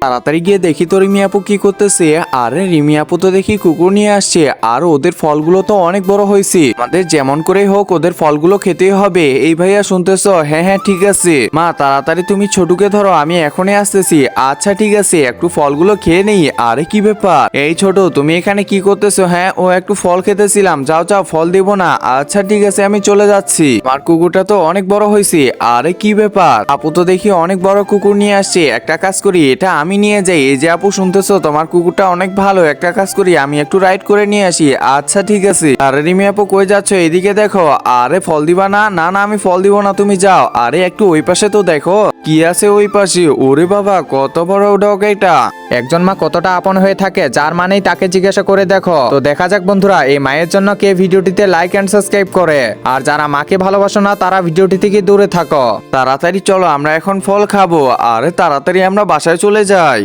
তাড়াতাড়ি গিয়ে দেখি তো রিমি আপু কি করতেছে। আরে রিমি আপু তো দেখি কুকুর নিয়ে আসছে, আর ওদের ফলগুলো তো অনেক বড় হয়েছে, আমাদের যেমন করে হোক ওদের ফলগুলো খেতেই হবে। এই ভাইয়া শুনতেছো? হ্যাঁ হ্যাঁ ঠিক আছে মা, তাড়াতাড়ি তুমি ছোটুকে ধরো, আমি এখনই আসতেছি। আচ্ছা ঠিক আছে, একটু ফলগুলো খেয়ে নেই। আরে কি ব্যাপার, এই ছোট তুমি এখানে কি করতেছো? হ্যাঁ ও একটু ফল খেতেছিলাম, যাও যাও ফল দিব না। আচ্ছা ঠিক আছে আমি চলে যাচ্ছি। আমার কুকুরটা তো অনেক বড় হয়েছে। আরে কি ব্যাপার, আপু তো দেখি অনেক বড় কুকুর নিয়ে আসছে, একটা কাজ করি এটা আমি নিয়ে যাই। এই যে আপু শুনতেছো, তোমার কুকুরটা অনেক ভালো, একটা কাজ করি আমি একটু রাইড করে নিয়ে আসি। আচ্ছা ঠিক আছে। আরে রিমি আপু কই যাচ্ছ? এদিকে দেখো। আরে ফল দিবা না? না না আমি ফল দিব না, তুমি যাও। আরে একটু ওই পাশে তো দেখো কি আছে ওই পাশে। ওরে বাবা কত বড় ডগ এটা। একজন মা কতটা আপন হয়ে থাকে, যার মানেই তাকে জিজ্ঞাসা করে দেখো। তো দেখা যাক বন্ধুরা, এই মায়ের জন্য কে ভিডিওটিতে লাইক এন্ড সাবস্ক্রাইব করে। আর যারা মাকে ভালোবাসো না তারা ভিডিওটি থেকে দূরে থাকো। তাড়াতাড়ি চলো আমরা এখন ফল খাবো। আরে তাড়াতাড়ি আমরা বাসায় চলে যাই।